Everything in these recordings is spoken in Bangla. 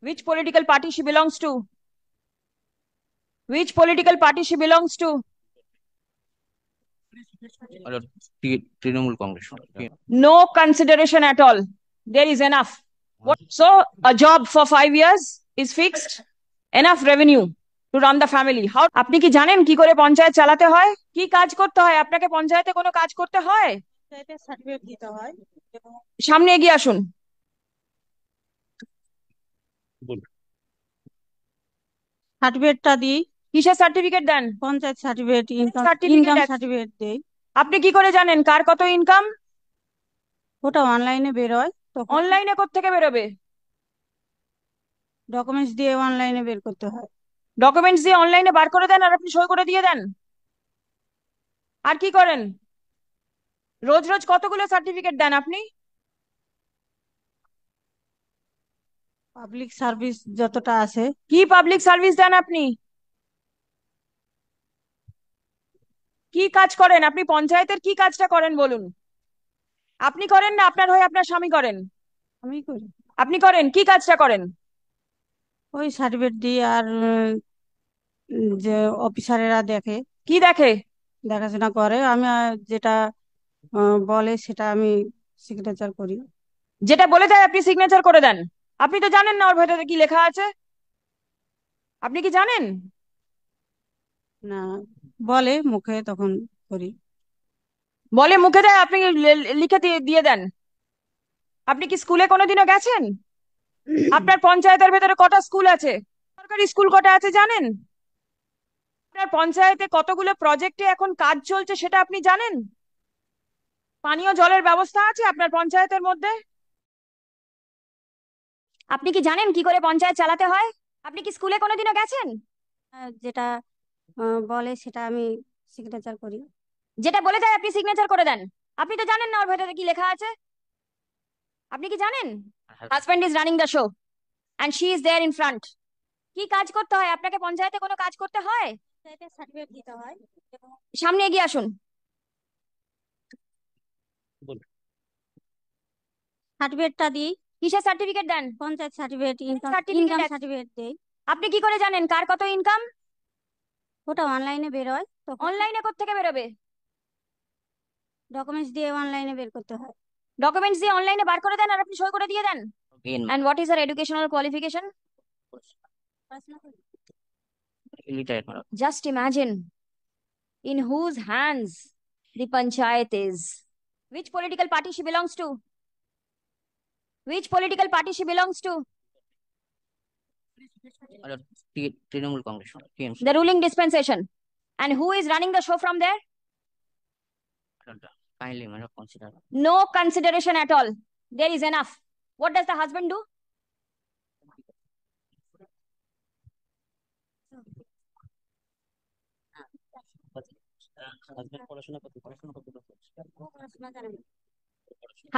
Which political party she belongs to? Which political party she belongs to? Hello, Trinamool Congress. No consideration at all. There is enough. So a job for 5 years is fixed. Enough revenue to run the family. How? আপনি কি জানেন কি করে পঞ্চায়েত চালাতে হয়? কি কাজ করতে হয়? আপনাকে পঞ্চায়েতে কোনো কাজ করতে হয়? সার্টিফিকেট দিতে হয়। সামনে এগিয়ে আসুন। সার্টিফিকেটটা দিই। কিসের সার্টিফিকেট দেন? Panchayat certificate, income certificate certificate দেই। আপনি কি করে জানেন কার কত ইনকাম? ওটা অনলাইনে বেরোয়। তখন অনলাইনে কোত্থেকে বেরোবে? ডকুমেন্টস দিয়ে অনলাইনে বের করতে হয়। ডকুমেন্টস দিয়ে অনলাইনে বার করে দেন আর আপনি সই করে দিয়ে দেন। আর কি করেন? রোজ রোজ কতগুলো সার্টিফিকেট দেন আপনি? পাবলিক সার্ভিস যতটা আছে। কি পাবলিক সার্ভিস দেন আপনি? কি কাজ করেন আপনি? পঞ্চায়েতের কি কাজটা করেন বলুন? আপনি করেন না আপনার হয়ে আপনার স্বামী করেন? আমি করি। আপনি করেন কি কাজটা করেন? ওই সার্টিফিকেট দিই আর যে অফিসারেরা দেখে, কি দেখে? দেখাশোনা করে। আমি যেটা বলে সেটা আমি সিগনেচার করি। যেটা বলে দেয় আপনি সিগনেচার করে দেন? আপনি তো জানেন না ওর ভেতরে কি লেখা আছে? আপনি কি জানেন? না, বলে মুখে, তখন করি। বলে মুখে দেয়, আপনি লিখে দিয়ে দিয়ে দেন? আপনি কি স্কুলে কোনোদিনও গেছেন? আপনার পঞ্চায়েতের ভেতরে কটা স্কুল আছে? সরকারি স্কুল কটা আছে জানেন? আপনার পঞ্চায়েতে কতগুলো প্রজেক্টে এখন কাজ চলছে সেটা আপনি জানেন? পানীয় জলের ব্যবস্থা আছে আপনার পঞ্চায়েতের মধ্যে? আপনি কি জানেন কি করে পঞ্চায়েত চালাতে হয়? আপনি কি স্কুলে কোনোদিনও গেছেন? যেটা বলে সেটা আমি সিগনেচার করি। যেটা বলে দেয় আপনি সিগনেচার করে দেন? আপনি তো জানেন না ওর ভেতরে কি লেখা আছে? আপনি কি জানেন? Husband is running the show and she is there in front. কি কাজ করতে হয় আপনাকে? পঞ্চায়েতে কোনো কাজ করতে হয়? সার্টিফিকেট দিতে হয়। সামনে এগিয়ে আসুন। সার্টিফিকেটটা দিই। কিসের সার্টিফিকেট দেন? পঞ্চায়েত সার্টিফিকেট, ইনকাম সার্টিফিকেট দেই। আপনি কি করে জানেন কার কত ইনকাম? ওটা অনলাইনে বেরোয়। তখন অনলাইনে কোত্থেকে বেরোবে? ডকুমেন্টস দিয়ে অনলাইনে বের করতে হয়। ডকুমেন্টস দিয়ে অনলাইনে বার করে দেন আর আপনি সই করে দিয়ে দেন? And what is her educational qualification? Just imagine in whose hands the panchayat is. Which political party she belongs to? Which political party she belongs to? Trinamool Congress. The ruling dispensation. And who is running the show from there? Kindly, madam, consider. No consideration at all. There is enough. What does the husband do?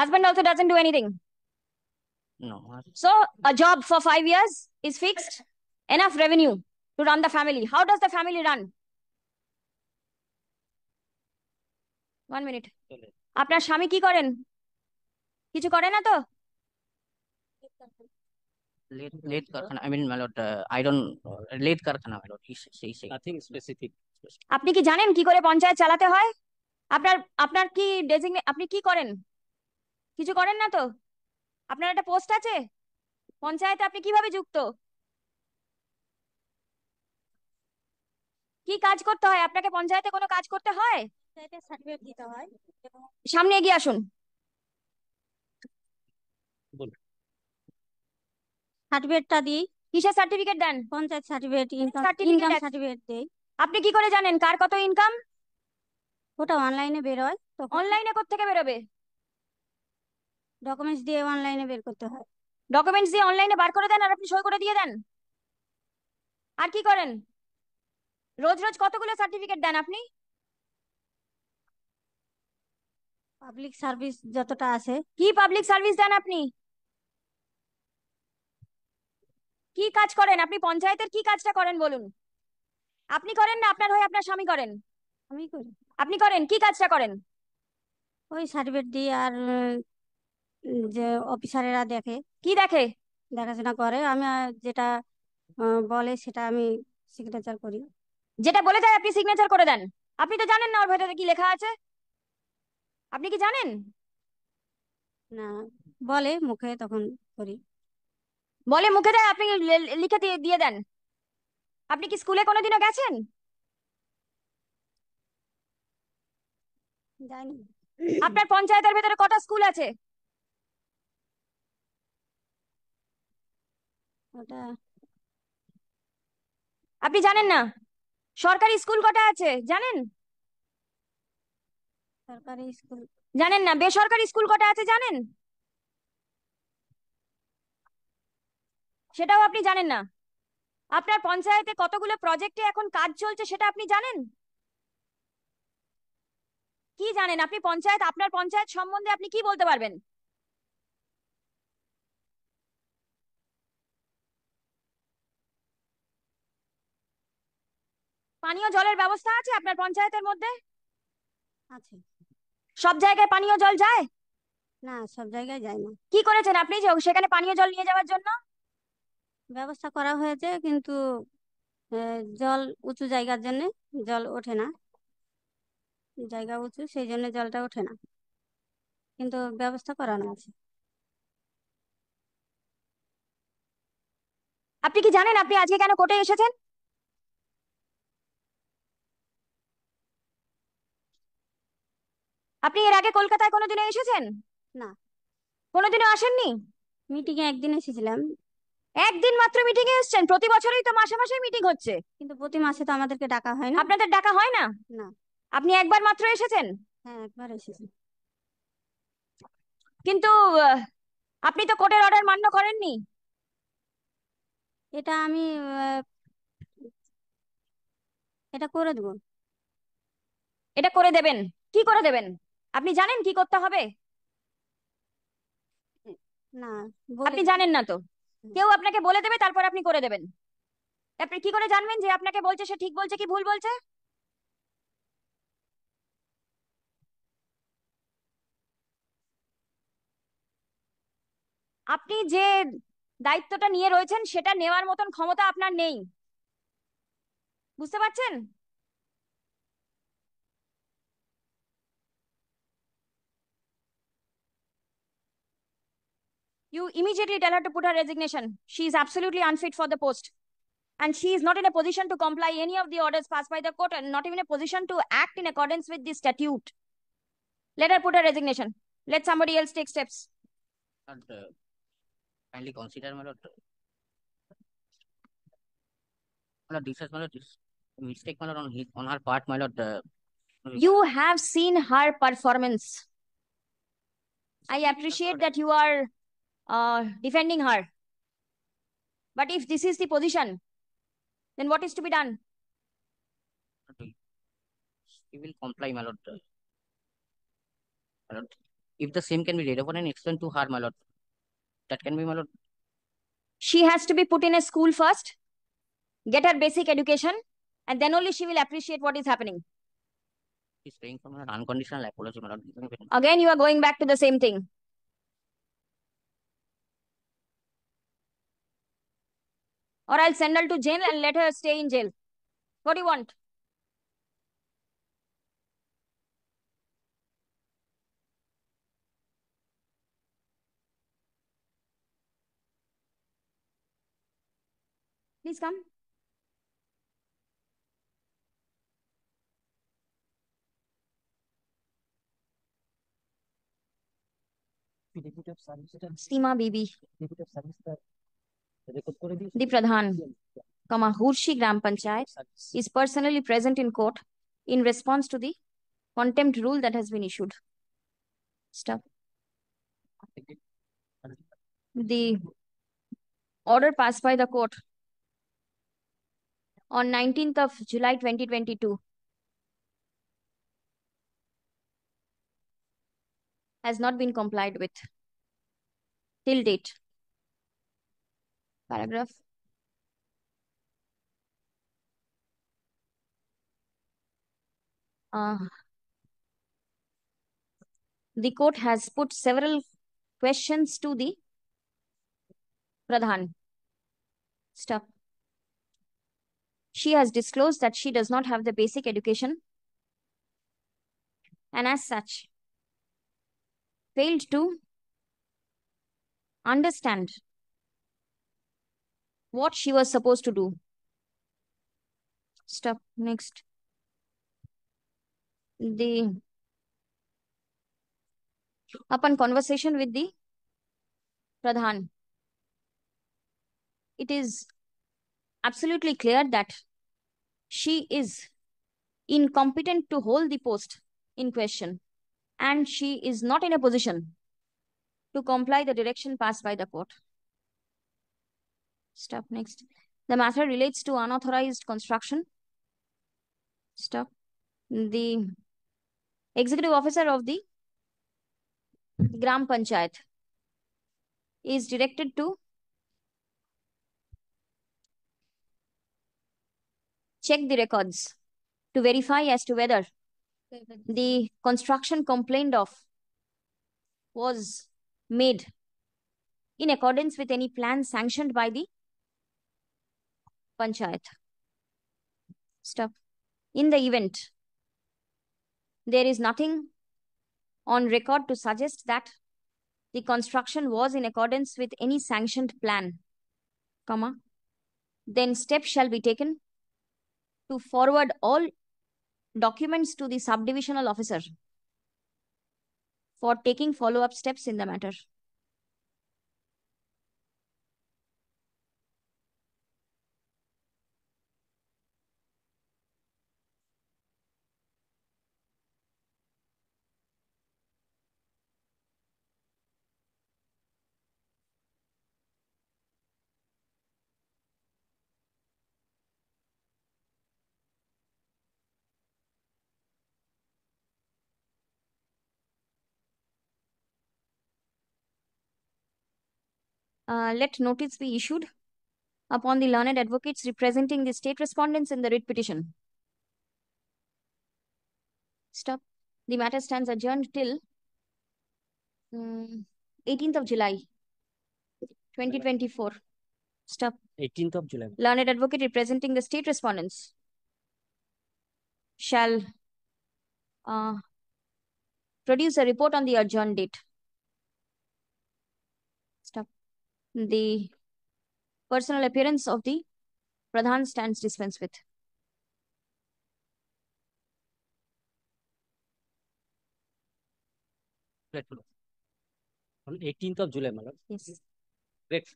Husband also doesn't do anything. No. So a job for 5 years is fixed. Enough revenue to run the family. How does the family run? 1 minute. আপনার স্বামী কি করেন? কিছু করে না তো? Late Karkhana. I mean, my lord, I don't. Late Karkhana, my lord. Say. Nothing specific. আপনি কি জানেন কি করে পঞ্চায়েত চালাতে হয়? আপনার আপনার কি আপনি কি করেন? কিছু করেন না তো? আপনার একটা পোস্ট আছে পঞ্চায়েতে, আপনি কিভাবে যুক্ত? কি কাজ করতে হয় আপনাকে? পঞ্চায়েতে কোনো কাজ করতে হয়? সার্টিফিকেট দিতে হয়। সামনে এগিয়ে আসুন। সার্টিফিকেটটা দিই। কিসের সার্টিফিকেট দেন? পঞ্চায়েত সার্টিফিকেট, ইনকাম সার্টিফিকেট দেই। আপনি কি করে জানেন কার কত ইনকাম? ওটা অনলাইনে বেরোয়। তখন অনলাইনে কোত্থেকে বেরোবে? ডকুমেন্টস দিয়ে অনলাইনে বের করতে হয়। ডকুমেন্টস দিয়ে অনলাইনে বার করে দেন আর আপনি সই করে দিয়ে দেন? আর কি করেন? রোজ রোজ কতগুলো সার্টিফিকেট দেন আপনি? পাবলিক সার্ভিস যতটা আছে। কি পাবলিক সার্ভিস দেন আপনি? কি কাজ করেন আপনি? পঞ্চায়েতের কি কাজটা করেন বলুন? আপনি করেন না আপনার হয়ে আপনার স্বামী করেন? আমি করি। আপনি করেন কি কাজটা করেন? ওই সার্টিফিকেট দিই আর যে অফিসারেরা দেখে। কি দেখে? দেখাশোনা করে, আমি যেটা বলে সেটা আমি সিগনেচার করি। যেটা বলে দেয় আপনি সিগনেচার করে দেন? আপনি তো জানেন না ওর ভেতরে কি লেখা আছে। আপনি কি জানেন? না, বলে মুখে তখন করি। বলে মুখে দেয়, আপনি লিখে দিয়ে দিয়ে দেন? আপনি কি স্কুলে কোনোদিনও গেছেন? জানি। আপনার পঞ্চায়েতের ভেতরে কটা স্কুল আছে? ওটা আপনি জানেন না? সরকারি স্কুল কটা আছে জানেন? সরকারি স্কুল। জানেন না? বেসরকারি স্কুল কটা আছে জানেন? সেটাও আপনি জানেন না? আপনার পঞ্চায়েতে কতগুলো প্রজেক্টে এখন কাজ চলছে সেটা আপনি জানেন? কি জানেন আপনি? পঞ্চায়েত, আপনার পঞ্চায়েত সম্বন্ধে আপনি কি বলতে পারবেন? পানীয় জলের ব্যবস্থা আছে আপনার পঞ্চায়েতের মধ্যে? আছে। সব জায়গায় পানীয় জল যায়? না, সব জায়গায় যায় না। কি করেছেন আপনি যে সেখানে পানীয় জল নিয়ে যাওয়ার জন্য? ব্যবস্থা করা হয়েছে, কিন্তু জল উঁচু জায়গার জন্য জল ওঠে না। জায়গা উঁচু, সেই জন্য জলটা ওঠে না, কিন্তু ব্যবস্থা করানো আছে। আপনি কি জানেন আপনি আজকে কেন কোর্টে এসেছেন? আপনি এর আগে কলকাতায় কোনোদিনও এসেছেন? না, কোনোদিনও আসেননি? মিটিংয়ে একদিন এসেছিলাম। একদিন মাত্র মিটিং এ এসেছেন? প্রতি বছরই তো মাসে মাসে মিটিং হচ্ছে। কিন্তু প্রতি মাসে তো আমাদেরকে ডাকা হয় না। আপনাদের ডাকা হয় না? না। আপনি একবার মাত্র এসেছেন? হ্যাঁ, একবার এসেছি। কিন্তু আহ, আপনি তো কোর্টের অর্ডার মান্য করেননি। এটা আমি এটা করে দেবো। এটা করে দেবেন? কি করে দেবেন? আপনি জানেন কি করতে হবে? না, বলে আপনি দেবো। জানেন না তো? হুম। কেউ আপনাকে বলে দেবে, তারপর আপনি করে দেবেন। আপনি কি করে জানবেন যে আপনাকে বলছে সে ঠিক বলছে কি ভুল বলছে? আপনি যে দায়িত্বটা নিয়ে রয়েছেন সেটা নেওয়ার মতন ক্ষমতা আপনার নেই। বুঝতে পারছেন? You immediately tell her to put her resignation. She is absolutely unfit for the post. And she is not in a position to comply any of the orders passed by the court and not even a position to act in accordance with the statute. Let her put her resignation. Let somebody else take steps. Lord, kindly consider, my lord. My lord, this is, my lord, this mistake, my lord, on her part, my lord. You have seen her performance. I appreciate that you are defending her. But if this is the position, then what is to be done? He will comply, my lord. My lord. If the same can be read upon and explained to her, my lord, that can be, my lord. She has to be put in a school first, get her basic education, and then only she will appreciate what is happening. He's praying for my lord, unconditional apology, my lord. Again, you are going back to the same thing. Or I'll send her to jail and let her stay in jail. What do you want? Please come. Seema Bibi, the Pradhan, Hurshi Gram Panchayat, is personally present in court in response to the contempt rule that has been issued. Stop. The order passed by the court on 19th of July 2022 has not been complied with till date. Paragraph. Uh, the court has put several questions to the Pradhan. Stop. She has disclosed that she does not have the basic education and as such failed to understand what she was supposed to do. Stop. Next. Upon conversation with the Pradhan, it is absolutely clear that she is incompetent to hold the post in question and she is not in a position to comply the direction passed by the court. Stop. Next. The matter relates to unauthorized construction. Stop. The executive officer of the Gram Panchayat is directed to check the records to verify as to whether the construction complained of was made in accordance with any plan sanctioned by the Panchayat. Stop. In the event, there is nothing on record to suggest that the construction was in accordance with any sanctioned plan, comma, then steps shall be taken to forward all documents to the subdivisional officer for taking follow-up steps in the matter. Let notice be issued upon the learned advocates representing the state respondents in the writ petition. Stop. The matter stands adjourned till 18th of July, 2024. Stop. 18th of July. Learned advocate representing the state respondents shall produce a report on the adjourned date. Stop. The personal appearance of the Pradhan stands dispensed with. On 18th of July, madam. Yes. Great.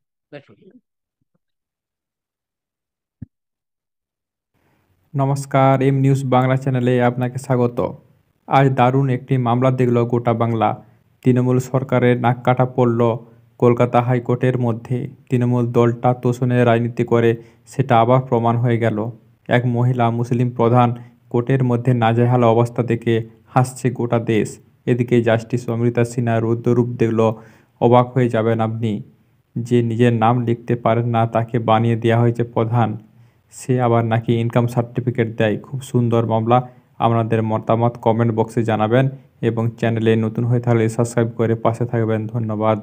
নমস্কার, এম নিউজ বাংলা চ্যানেলে আপনাকে স্বাগত। আজ দারুণ একটি মামলা দেখল গোটা বাংলা। তৃণমূল সরকারের নাক কাটা পড়ল কলকাতা হাইকোর্টের মধ্যে। তৃণমূল দলটা তোষণের রাজনীতি করে সেটা আবার প্রমাণ হয়ে গেল। এক মহিলা মুসলিম প্রধান কোর্টের মধ্যে নাজেহাল অবস্থা দেখে হাসছে গোটা দেশ। এদিকে জাস্টিস অমৃতা সিনহার রুদ্ররূপ দেখল অবাক হয়ে যাবেন আপনি। যে নিজের নাম লিখতে পারেন না তাকে বানিয়ে দেওয়া হয়েছে প্রধান, সে আবার নাকি ইনকাম সার্টিফিকেট দেয়। খুব সুন্দর মামলা। আপনাদের মতামত কমেন্ট বক্সে জানাবেন এবং চ্যানেলে নতুন হয়ে থাকলে সাবস্ক্রাইব করে পাশে থাকবেন। ধন্যবাদ।